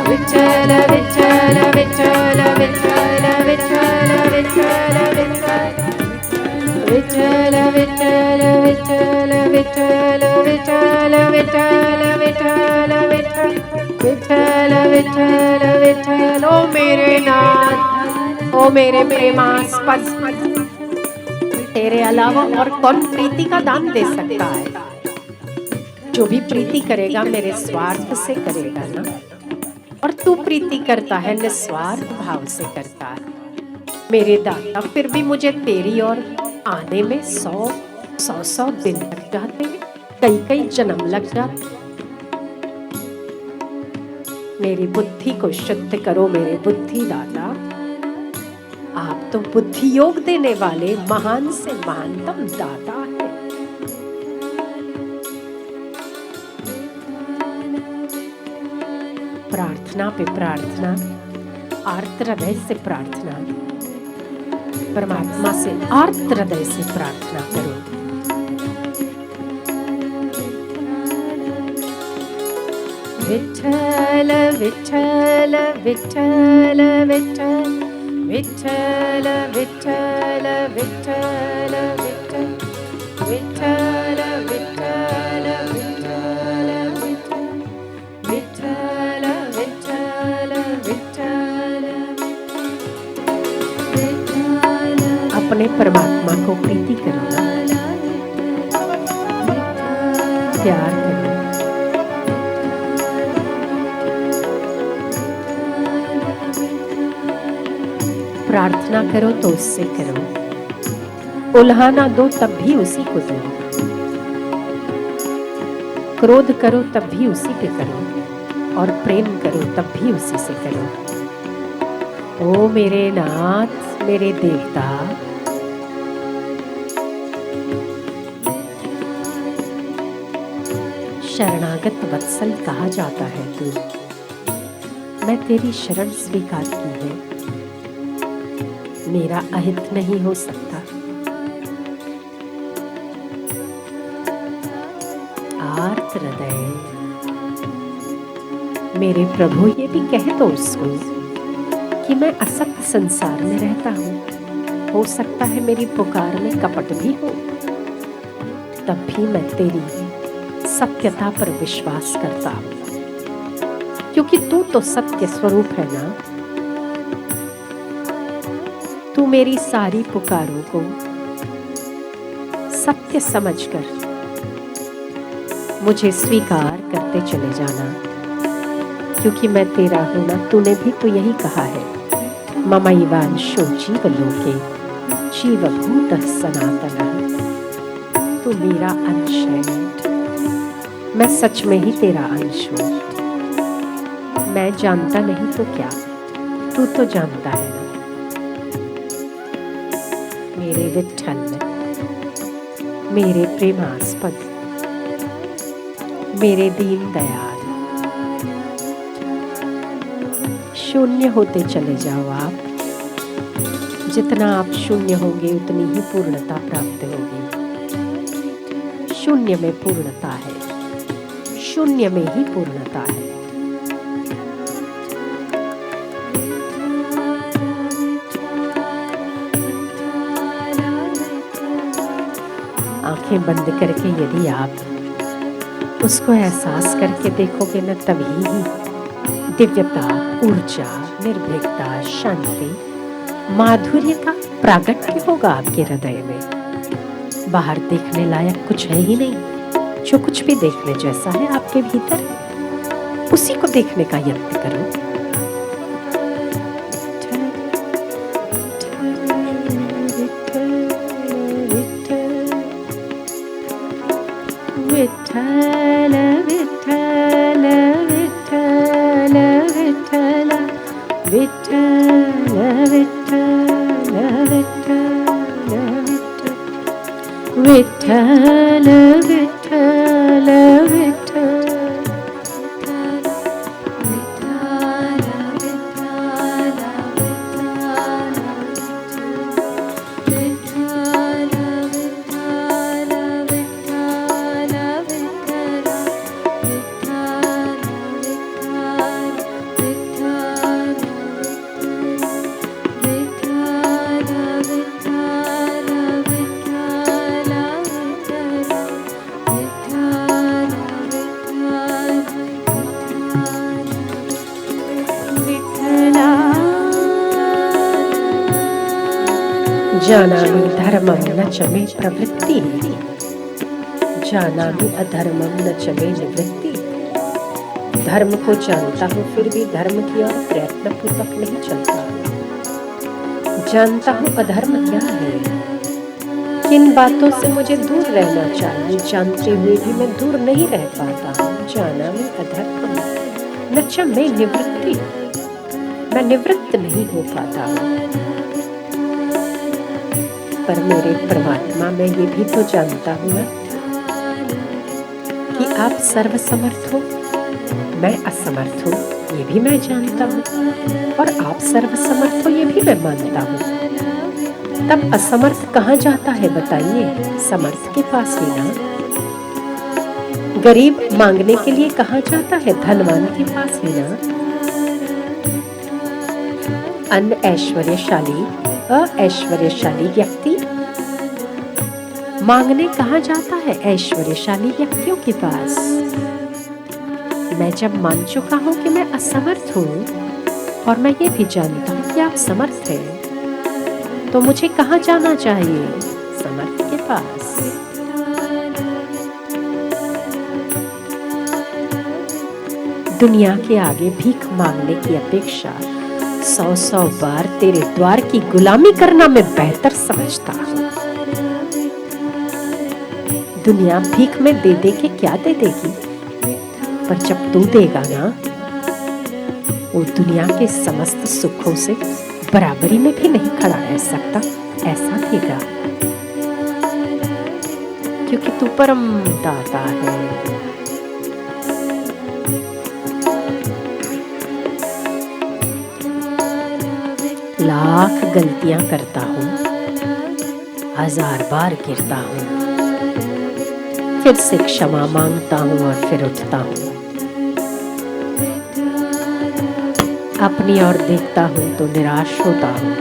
विठ्ठल विठ्ठल विठ्ठल विठ्ठल विठ्ठल विठ्ठल विठ्ठल विठ्ठल विठ्ठल विठ्ठल विठ्ठल विठ्ठल विठ्ठल विठ्ठल विठ्ठल विठ्ठल। ओ मेरे नाथ, ओ मेरे प्रेमास्पद, तेरे अलावा और कौन प्रीति का दान दे सकता है? जो भी प्रीति करेगा मेरे स्वार्थ से करेगा ना, और तू प्रीति करता है निस्वार्थ भाव से करता है मेरे दाता। फिर भी मुझे तेरी ओर आने में 100 दिन लग जाते, कई जन्म लग जाते। मेरी बुद्धि को शुद्ध करो मेरे बुद्धि दाता। आप तो बुद्धि योग देने वाले महान से महानतम दाता है। प्रार्थना पे प्रार्थना, आर्त हृदय से प्रार्थना, परमात्मा से आर्त हृदय से प्रार्थना करो। विठ्ठल विठ्ठल विठ्ठल विठ्ठल विठ्ठल विठ्ठल विठ्ठल विठ्ठल विठ्ठल विठ्ठल विठ्ठल विठ्ठल विठ्ठल विठ्ठल। अपने परमात्मा को प्रीति करो, प्यार करो। प्रार्थना करो तो उससे करो, उल्हाना दो तब भी उसी को दो, क्रोध करो तब भी उसी पे करो, और प्रेम करो तब भी उसी से करो। ओ मेरे नाथ, मेरे देवता, शरणागत वत्सल कहा जाता है तू। मैं तेरी शरण स्वीकार की है, मेरा अहित नहीं हो सकता। आर्त हृदय, मेरे प्रभु ये भी कह दो उसको कि मैं असत्य संसार में रहता हूँ। हो सकता है मेरी पुकार में कपट भी हो, तब भी मैं तेरी सत्यता पर विश्वास करता हूँ, क्योंकि तू तो सत्य स्वरूप है ना। तू मेरी सारी पुकारों को सत्य समझकर मुझे स्वीकार करते चले जाना, क्योंकि मैं तेरा हूं ना। तूने भी तो यही कहा है, ममैवांशो जीवलोके जीवभूतः सनातनः। तू मेरा अंश है, मैं सच में ही तेरा अंश हूं। मैं जानता नहीं तो क्या, तू तो जानता है ना। मेरे विठ्ठल, मेरे प्रेमास्पद, मेरे दीन दयाल, शून्य होते चले जाओ आप। जितना आप शून्य होंगे उतनी ही पूर्णता प्राप्त होगी। शून्य में पूर्णता है, शून्य में ही पूर्णता है। आंखें बंद करके यदि आप उसको एहसास करके देखोगे न, तभी ही दिव्यता, ऊर्जा, निर्भीकता, शांति, माधुर्य का प्रागट्य होगा आपके हृदय में। बाहर देखने लायक कुछ है ही नहीं। जो कुछ भी देखने जैसा है आपके भीतर है, उसी को देखने का यत्न करो। विठ्ठल विठ्ठल विठ्ठल विठ्ठल विठ्ठल विठ्ठल विठ्ठल विठ्ठल विठ्ठल विठ्ठल। जानामि धर्मं न च मे प्रवृत्ति, जानामि अधर्मं न च मे निवृत्ति। धर्म को जानता हूँ फिर भी धर्म की ओर प्रयत्न पूर्वक नहीं चलता। जानता हूँ अधर्म क्या है, किन बातों से मुझे दूर रहना चाहिए, जानते हुए भी मैं दूर नहीं रह पाता हूँ। जानामि अधर्मं न च मे निवृत्ति, मैं निवृत्त नहीं हो पाता हूँ। पर मेरे परमात्मा, मैं ये भी तो जानता हूँ ना कि आप सर्वसमर्थ हो, मैं असमर्थ हूँ, ये भी मैं जानता हूँ। और आप सर्वसमर्थ हो ये भी मैं मानता हूँ। तब असमर्थ कहाँ जाता है बताइए? समर्थ के पास ही ना। गरीब मांगने के लिए कहाँ जाता है? धनवान के पास ही ना। अन्य ऐश्वर्यशाली अऐश्वर्यशाली व्यक्ति मांगने कहाँ जाता है? ऐश्वर्यशाली व्यक्तियों के पास। मैं जब मान चुका हूं कि मैं असमर्थ हूं और मैं ये भी जानता हूं कि आप समर्थ हैं, तो मुझे कहाँ जाना चाहिए? समर्थ के पास। दुनिया के आगे भीख मांगने की अपेक्षा 100 बार तेरे द्वार की गुलामी करना मैं बेहतर समझता हूँ। दुनिया भीख में दे दे के क्या दे देगी, पर जब तू देगा ना, वो दुनिया के समस्त सुखों से बराबरी में भी नहीं खड़ा रह सकता, ऐसा देगा। क्योंकि तू परम दाता है। लाख गलतियां करता हूँ, 1000 बार गिरता हूँ, फिर से क्षमा मांगता हूँ और फिर उठता हूँ। अपनी ओर देखता हूँ तो निराश होता हूँ,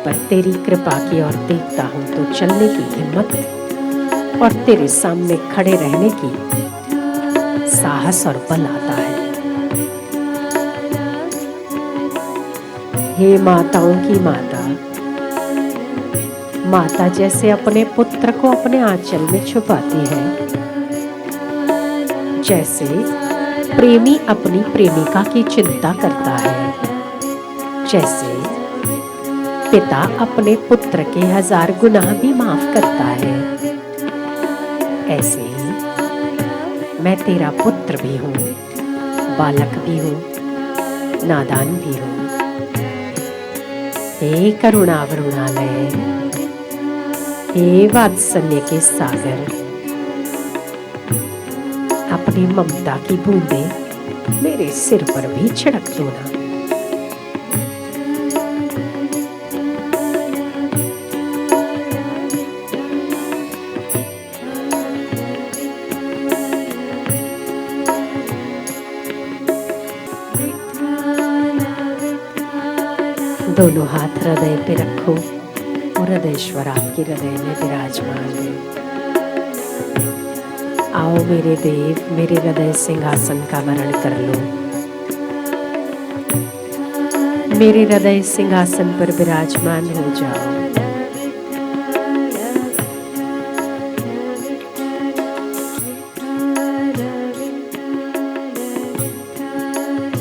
पर तेरी कृपा की ओर देखता हूँ तो चलने की हिम्मत और तेरे सामने खड़े रहने की साहस और बल आता है। हे माताओं की माता, माता जैसे अपने पुत्र को अपने आंचल में छुपाती है, जैसे प्रेमी अपनी प्रेमिका की चिंता करता है, जैसे पिता अपने पुत्र के 1000 गुनाह भी माफ करता है, ऐसे ही मैं तेरा पुत्र भी हूँ, बालक भी हूँ, नादान भी हूँ। हे करुणावरुणालय, हे वात्सल्य के सागर, अपनी ममता की बूंदें मेरे सिर पर भी छिड़क दो ना। दोनों हाथ हृदय पे रखो और हृदयेश्वर आपके हृदय में विराजमान है। आओ मेरे देव, मेरे हृदय सिंहासन का वरण कर लो। मेरे हृदय सिंहासन पर विराजमान हो जाओ।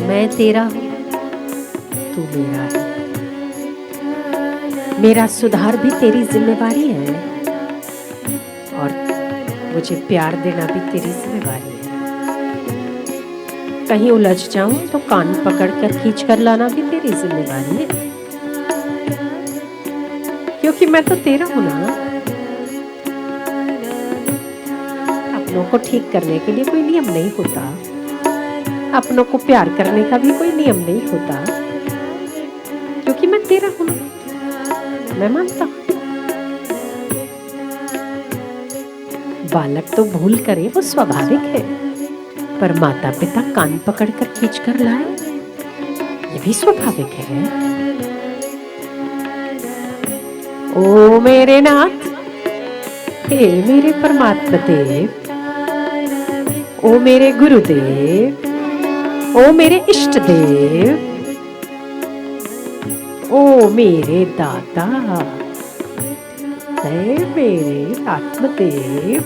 मैं तेरा हूँ, तू मेरा है। मेरा सुधार भी तेरी जिम्मेवारी है और मुझे प्यार देना भी तेरी जिम्मेवारी है। कहीं उलझ जाऊं तो कान पकड़कर खींच कर लाना भी तेरी जिम्मेवारी है, क्योंकि मैं तो तेरा हूं ना। अपनों को ठीक करने के लिए कोई नियम नहीं होता, अपनों को प्यार करने का भी कोई नियम नहीं होता, क्योंकि मैं तेरा हूं, मैं मानता हूं। बालक तो भूल करे वो स्वाभाविक है, पर माता पिता कान पकड़कर खींचकर लाए ये भी स्वाभाविक है। ओ मेरे नाथ, हे मेरे परमात्मा देव, ओ मेरे गुरुदेव, ओ मेरे इष्ट देव, ओ मेरे दाता, है मेरे आत्मदेव,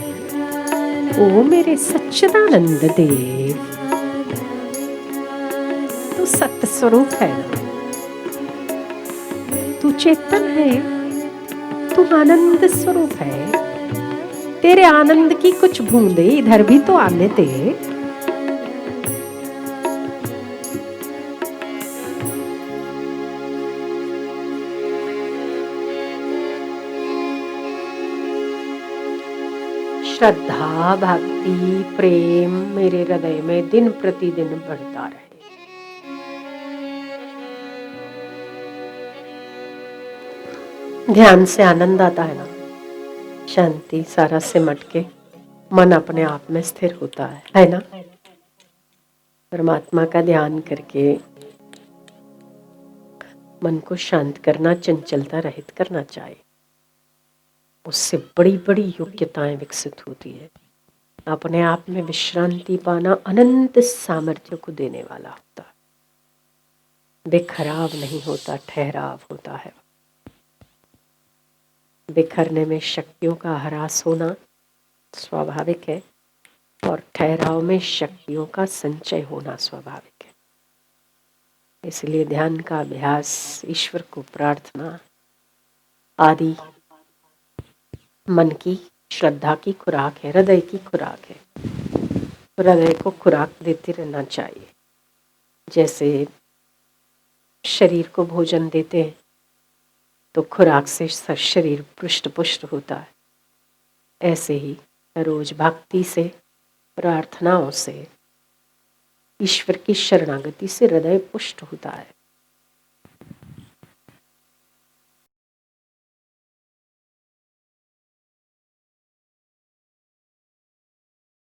ओ मेरे सच्चिदानंद देव, तू सत्य स्वरूप है ना, तू चेतन है, तू आनंद स्वरूप है। तेरे आनंद की कुछ बूंदे इधर भी तो आने दे। श्रद्धा, भक्ति, प्रेम मेरे हृदय में दिन प्रतिदिन बढ़ता रहे। ध्यान से आनंद आता है ना, शांति सारा सिमट के मन अपने आप में स्थिर होता है ना। परमात्मा का ध्यान करके मन को शांत करना, चंचलता रहित करना चाहिए। उससे बड़ी बड़ी योग्यताएं विकसित होती है। अपने आप में विश्रांति पाना अनंत सामर्थ्य को देने वाला होता है। बेखराव नहीं होता, ठहराव होता है। बिखरने में शक्तियों का ह्रास होना स्वाभाविक है और ठहराव में शक्तियों का संचय होना स्वाभाविक है। इसलिए ध्यान का अभ्यास, ईश्वर को प्रार्थना आदि मन की श्रद्धा की खुराक है, हृदय की खुराक है। हृदय को खुराक देते रहना चाहिए। जैसे शरीर को भोजन देते हैं तो खुराक से शरीर पुष्ट पुष्ट होता है, ऐसे ही रोज भक्ति से, प्रार्थनाओं से, ईश्वर की शरणागति से हृदय पुष्ट होता है।